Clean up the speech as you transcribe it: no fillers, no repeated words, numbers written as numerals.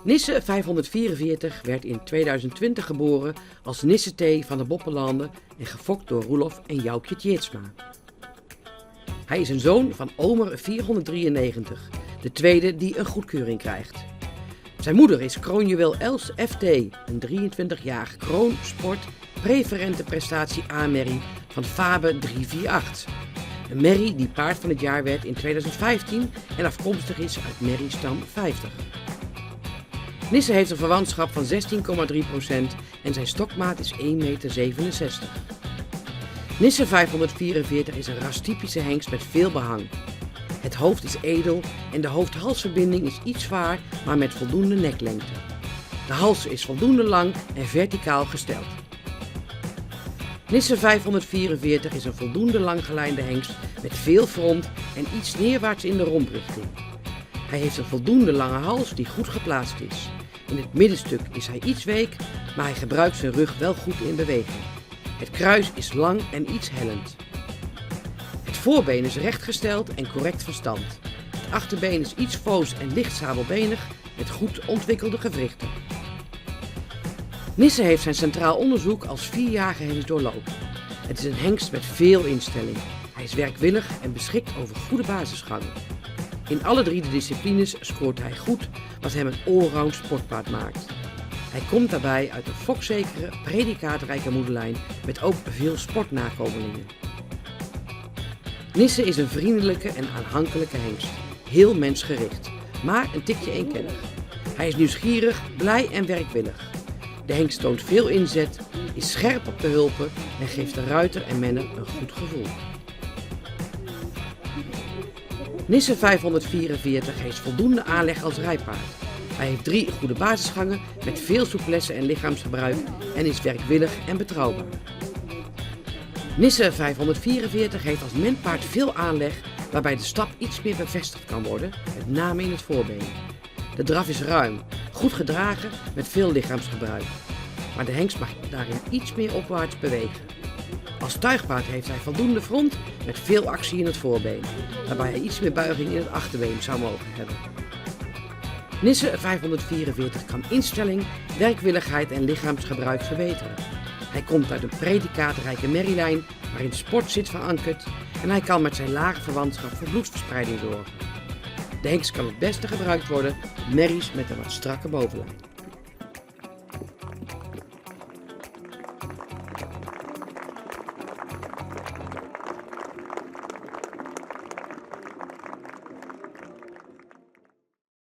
Nisse 544 werd in 2020 geboren als Nisse T. van de Boppenlanden en gefokt door Roelof en Joukje Tjitsma. Hij is een zoon van Omer 493, de tweede die een goedkeuring krijgt. Zijn moeder is kroonjuwel Els FT, een 23-jarige kroonsport preferente prestatie A-merrie van Fabe 348. Een merrie die paard van het jaar werd in 2015 en afkomstig is uit merriestam 50. Nisse heeft een verwantschap van 16,3% en zijn stokmaat is 1,67 meter. Nisse 544 is een rastypische hengst met veel behang. Het hoofd is edel en de hoofd-halsverbinding is iets zwaar, maar met voldoende neklengte. De hals is voldoende lang en verticaal gesteld. Nisse 544 is een voldoende langgelijnde hengst met veel front en iets neerwaarts in de romprichting. Hij heeft een voldoende lange hals die goed geplaatst is. In het middenstuk is hij iets week, maar hij gebruikt zijn rug wel goed in beweging. Het kruis is lang en iets hellend. Het voorbeen is rechtgesteld en correct van stand. Het achterbeen is iets foos en licht sabelbenig met goed ontwikkelde gewrichten. Nisse heeft zijn centraal onderzoek als 4-jarige hengst doorlopen. Het is een hengst met veel instelling. Hij is werkwillig en beschikt over goede basisgangen. In alle 3 de disciplines scoort hij goed, wat hem een allround sportpaard maakt. Hij komt daarbij uit een fokzekere, predicaatrijke moederlijn met ook veel sportnakomelingen. Nisse is een vriendelijke en aanhankelijke hengst, heel mensgericht, maar een tikje eenkennig. Hij is nieuwsgierig, blij en werkwillig. De hengst toont veel inzet, is scherp op de hulpen en geeft de ruiter en menner een goed gevoel. Nisse 544 heeft voldoende aanleg als rijpaard. Hij heeft 3 goede basisgangen met veel souplesse en lichaamsgebruik en is werkwillig en betrouwbaar. Nisse 544 heeft als menpaard veel aanleg waarbij de stap iets meer bevestigd kan worden, met name in het voorbeen. De draf is ruim, goed gedragen met veel lichaamsgebruik, maar de hengst mag daarin iets meer opwaarts bewegen. Als tuigpaard heeft hij voldoende front met veel actie in het voorbeen, waarbij hij iets meer buiging in het achterbeen zou mogen hebben. Nisse 544 kan instelling, werkwilligheid en lichaamsgebruik verbeteren. Hij komt uit een predicaatrijke merrielijn waarin sport zit verankerd en hij kan met zijn lage verwantschap voor bloedverspreiding zorgen. De hengst kan het beste gebruikt worden op merries met een wat strakke bovenlijn.